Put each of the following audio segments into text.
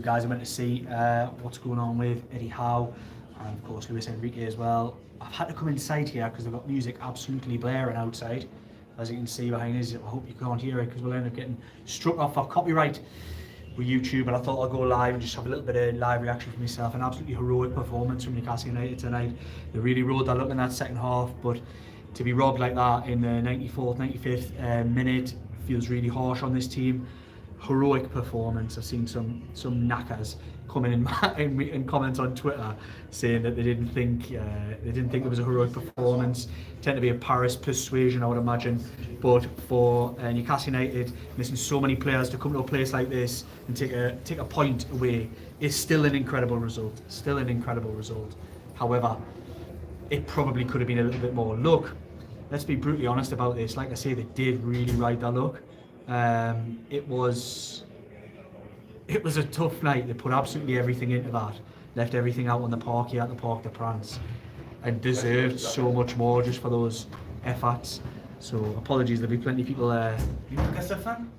guys, I went to see what's going on with Eddie Howe and of course Luis Enrique as well. I've had to come inside here because they've got music absolutely blaring outside. As you can see behind us, I hope you can't hear it because we'll end up getting struck off for copyright with YouTube, and I thought I'd go live and just have a little bit of live reaction from myself. An absolutely heroic performance from Newcastle United tonight. They really rode their luck in that second half, but to be robbed like that in the 94th, 95th minute feels really harsh on this team. Heroic performance. I've seen some knackers coming in comments on Twitter saying that they didn't think it was a heroic performance. Tend to be a Paris persuasion, I would imagine. But for Newcastle United, missing so many players to come to a place like this and take a point away is still an incredible result. Still an incredible result. However, it probably could have been a little bit more. Look, let's be brutally honest about this. Like I say, they did really ride their luck. It was a tough night. They put absolutely everything into that, left everything out on the park here at the Parc des Princes, and deserved so much more just for those efforts. So apologies, there'll be plenty of people there. You Newcastle fan?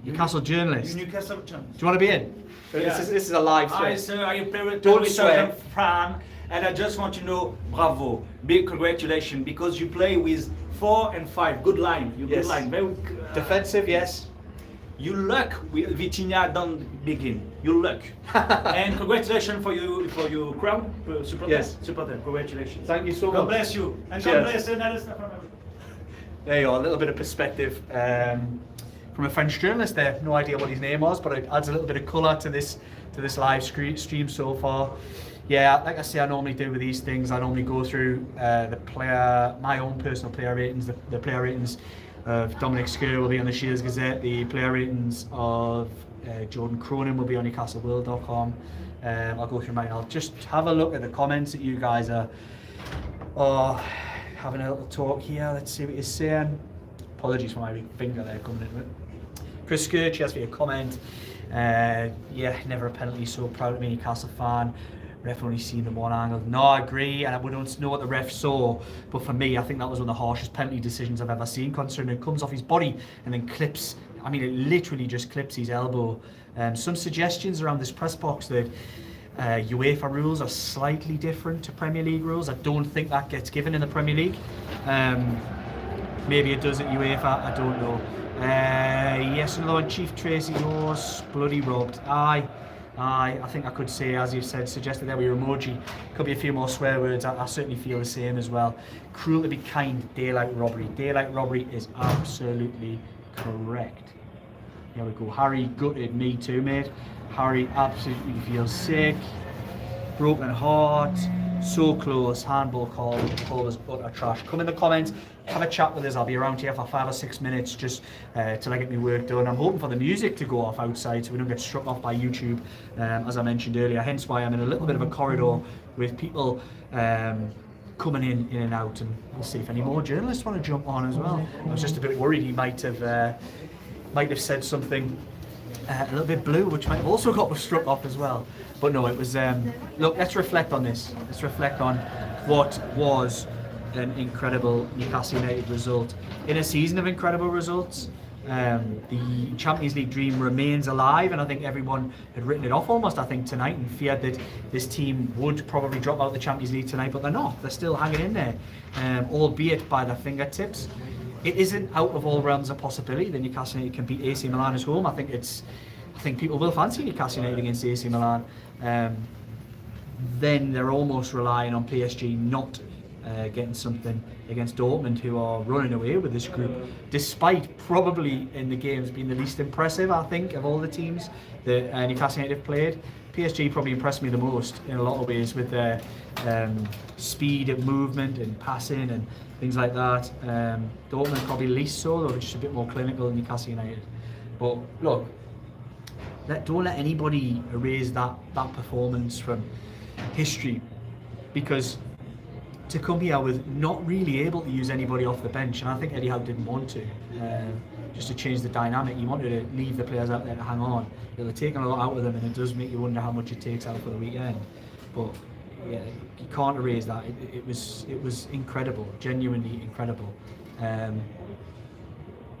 Newcastle journalist. You Newcastle journalist. Do you want to be in? Yeah. This is a live stream. Hi sir, I am Don't swear. fan, and I just want to know, bravo, big congratulations, because you play with 4 and 5. Good line. You Yes. good line. Very Defensive, yes. You luck with Vitinha don't begin. You luck. And congratulations for your crowd, supporter. Yes. Supporter. Congratulations. Thank you so much. God bless you. And Cheers. God bless another stuff. There you are, a little bit of perspective from a French journalist there. No idea what his name was, but it adds a little bit of colour to this live stream so far. Yeah, like I say, I normally do with these things. I normally go through my own personal player ratings, the player ratings of Dominic Skir will be on the Shields Gazette, the player ratings of Jordan Cronin will be on NewcastleWorld.com. I'll go through mine. I'll just have a look at the comments that you guys are having a little talk here. Let's see what you're saying. Apologies for my big finger there coming into it. Chris Skirch, has for your comment. Yeah, never a penalty, so proud to be a Newcastle fan. Ref only seen the one angle. No, I agree, and we don't know what the ref saw, but for me, I think that was one of the harshest penalty decisions I've ever seen, considering it comes off his body and then clips. I mean, it literally just clips his elbow. Some suggestions around this press box that UEFA rules are slightly different to Premier League rules. I don't think that gets given in the Premier League. Maybe it does at UEFA, I don't know. Yes, another one, Chief Tracy, yours, bloody robbed. Aye, I think I could say, as you said, suggested there with your emoji, could be a few more swear words. I certainly feel the same as well. Cruel to be kind, daylight robbery. Daylight robbery is absolutely correct. Here we go. Harry gutted, me too, mate. Harry absolutely feels sick. Broken heart. So close. Handball call was utter trash. Come in the comments, have a chat with us. I'll be around here for 5 or 6 minutes just till I get my work done. I'm hoping for the music to go off outside so we don't get struck off by YouTube, as I mentioned earlier. Hence why I'm in a little bit of a corridor with people coming in and out, and we'll see if any more journalists want to jump on as well. I was just a bit worried he might have said something a little bit blue, which might have also got struck off as well. But no, it was, look, let's reflect on this. Let's reflect on what was an incredible Newcastle United result. In a season of incredible results, the Champions League dream remains alive, and I think everyone had written it off almost, I think, tonight, and feared that this team would probably drop out of the Champions League tonight, but they're not. They're still hanging in there, albeit by their fingertips. It isn't out of all realms of possibility that Newcastle United can beat AC Milan at home. I think people will fancy Newcastle United against AC Milan. Then they're almost relying on PSG not getting something against Dortmund, who are running away with this group, despite probably in the games being the least impressive, I think, of all the teams that Newcastle United have played. PSG probably impressed me the most in a lot of ways with their speed of movement and passing and things like that. Dortmund probably least so, though, just a bit more clinical than Newcastle United. But look, don't let anybody erase that performance from history, because to come here with not really able to use anybody off the bench, and I think Eddie Howe didn't want to, just to change the dynamic. He wanted to leave the players out there to hang on. It'll have taken a lot out of them, and it does make you wonder how much it takes out for the weekend. But yeah, you can't erase that. It was incredible, genuinely incredible.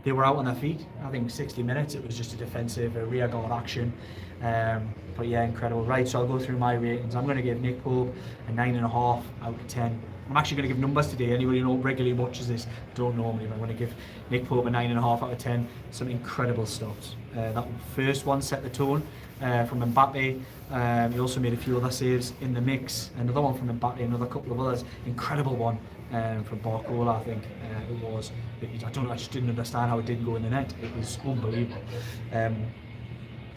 they were out on their feet. I think 60 minutes, it was just a defensive, a rear-guard action. But yeah, incredible. Right, so I'll go through my ratings. I'm going to give Nick Pope a 9.5 out of 10. I'm actually going to give numbers today. Anybody who regularly watches this don't normally, but I'm going to give Nick Pope a 9.5 out of 10. Some incredible stops. That first one set the tone from Mbappe. He also made a few other saves in the mix. Another one from Mbappe, another couple of others. Incredible one from Barcola, I think it was. I don't know, I just didn't understand how it didn't go in the net. It was unbelievable.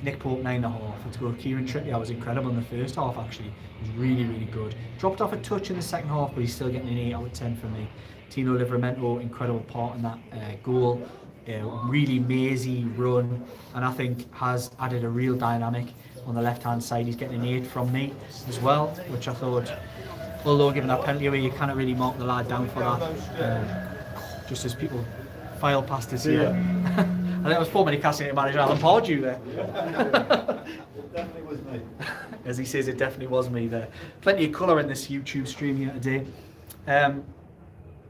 Nick Pope 9.5. Let's go. Kieran Trippier was incredible in the first half. Actually, he was really, really good. Dropped off a touch in the second half, but he's still getting an 8 out of 10 for me. Tino Livramento, incredible part in that goal. Really mazy run, and I think has added a real dynamic on the left-hand side. He's getting an 8 from me as well, which I thought, although given that penalty away, you can't really mark the lad down for that. Just as people file past us here. I think it was former Newcastle United manager Alan Pardew there. It definitely was me. As he says, it definitely was me there. Plenty of colour in this YouTube stream here today.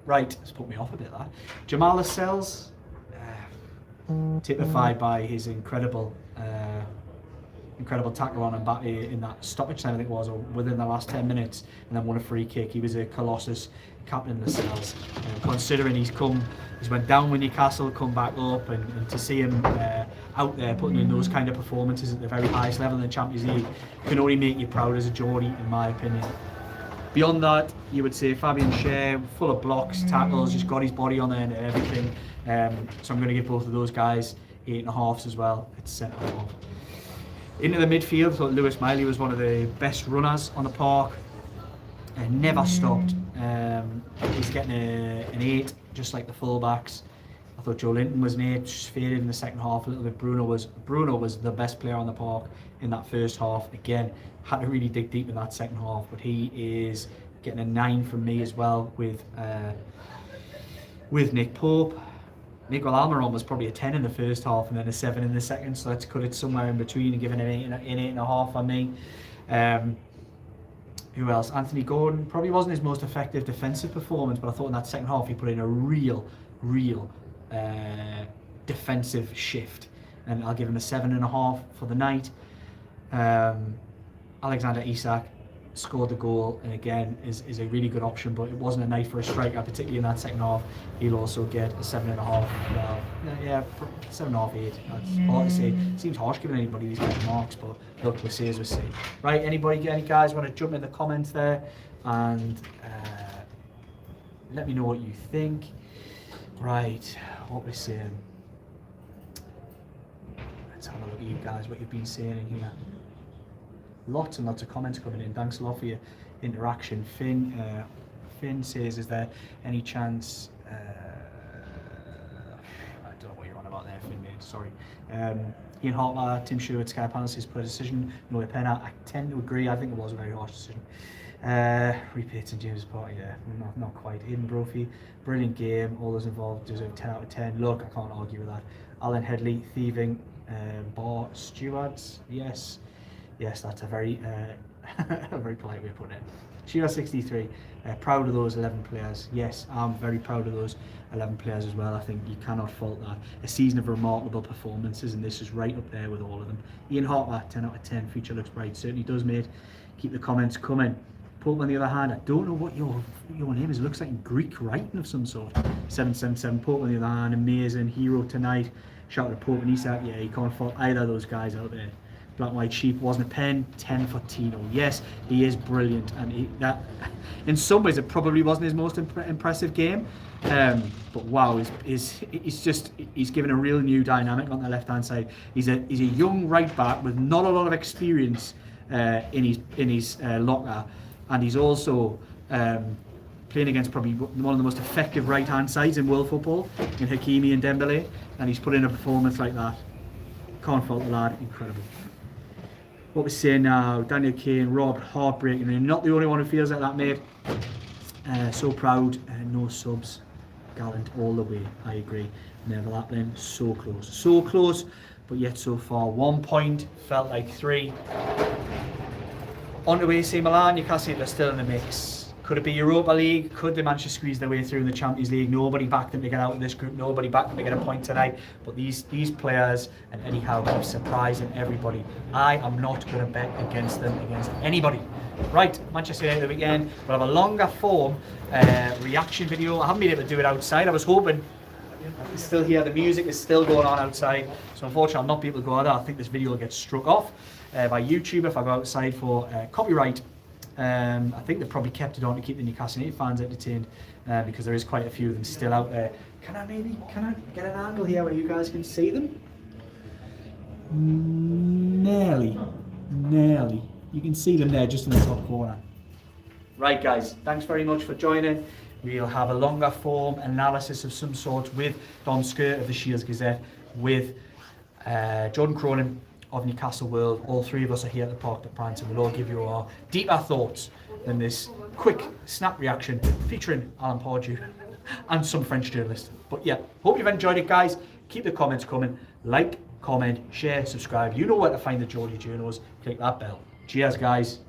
Right, it's put me off a bit, that. Jamal Lascelles, typified by his incredible tackle on Mbappe in that stoppage time, I think it was, or within the last 10 minutes, and then won a free kick. He was a colossus, captain Lascelles. Considering he's went down with Newcastle, come back up, and to see him out there putting in those kind of performances at the very highest level in the Champions League can only make you proud as a Geordie, in my opinion. Beyond that, you would say Fabian Schär, full of blocks, tackles, just got his body on there and everything. So I'm going to give both of those guys 8.5s as well. It's centre half. Into the midfield, I thought Lewis Miley was one of the best runners on the park. Never stopped. He's getting an 8, just like the fullbacks. I thought Joe Linton was an 8, just faded in the second half a little bit. Bruno was the best player on the park in that first half. Again, had to really dig deep in that second half, but he is getting a 9 from me as well with Nick Pope. Miguel Almiron was probably a 10 in the first half and then a 7 in the second, so let's cut it somewhere in between and give it an 8.5 on me. Who else? Anthony Gordon probably wasn't his most effective defensive performance, but I thought in that second half he put in a real defensive shift, and I'll give him a 7.5 for the night. Alexander Isak scored the goal, and again is a really good option, but it wasn't a night for a striker, particularly in that second half. He'll also get a 7.5. Well, yeah, 7.5, 8. That's all I say. Seems harsh giving anybody these kind of marks, but look, we'll see as we see. Right, any guys want to jump in the comments there and let me know what you think. Right, what we're saying. Let's have a look at you guys, what you've been saying in here. Lots and lots of comments coming in. Thanks a lot for your interaction. Finn says, is there any chance... I don't know what you're on about there, Finn, mate. Sorry. Ian Hartler, Tim Sherwood, Sky Panel says, per decision, no pen. I tend to agree. I think it was a very harsh decision. Repeats and James Party, yeah, not quite. Aidan Brophy, brilliant game. All those involved deserve 10 out of 10. Look, I can't argue with that. Alan Headley, thieving. Bar Stewards, yes. Yes, that's a very a very polite way of putting it. Sheila 63, proud of those 11 players. Yes, I'm very proud of those 11 players as well. I think you cannot fault that. A season of remarkable performances, and this is right up there with all of them. Ian Hartler, 10 out of 10. Future looks bright. Certainly does, mate. Keep the comments coming. Pope, on the other hand, I don't know what your name is. It looks like Greek writing of some sort. 777. Pope, on the other hand, amazing. Hero tonight. Shout out to Pope and Isak. Yeah, you can't fault either of those guys out there. Black White Sheep wasn't a pen. 10 for Tino. Yes, he is brilliant, and that in some ways it probably wasn't his most impressive game, but wow, he's given a real new dynamic on the left hand side. He's a young right back with not a lot of experience in his locker, and he's also playing against probably one of the most effective right hand sides in world football in Hakimi and Dembele, and he's put in a performance like that. Can't fault the lad. Incredible. What we're saying now, Daniel Kane, Rob, heartbreaking, and you're not the only one who feels like that, mate. So proud, no subs, gallant all the way. I agree. Never Lapland, so close, but yet so far. 1 point, felt like 3. On to AC Milan, Newcastle are still in the mix. Could it be Europa League? Could they manage to squeeze their way through in the Champions League? Nobody backed them to get out of this group. Nobody backed them to get a point tonight. But these players and Eddie Howe keep surprising everybody. I am not going to bet against them, against anybody. Right, Manchester United weekend. We'll have a longer form reaction video. I haven't been able to do it outside. I was hoping. I can still hear the music is still going on outside. So unfortunately, I'll not be able to go out there. I think this video will get struck off by YouTube if I go outside for copyright. I think they've probably kept it on to keep the Newcastle United fans entertained because there is quite a few of them still out there. Can I get an angle here where you guys can see them? Nearly. You can see them there just in the top corner. Right guys, thanks very much for joining. We'll have a longer form analysis of some sort with Don Skirt of the Shields Gazette, with Jordan Cronin of Newcastle World. All three of us are here at the Park at Prance, and we'll all give you our deeper thoughts than this quick snap reaction featuring Alan Pardew and some French journalists. But yeah, hope you've enjoyed it guys. Keep the comments coming. Like, comment, share, subscribe. You know where to find the Geordie Journos. Click that bell. Cheers guys.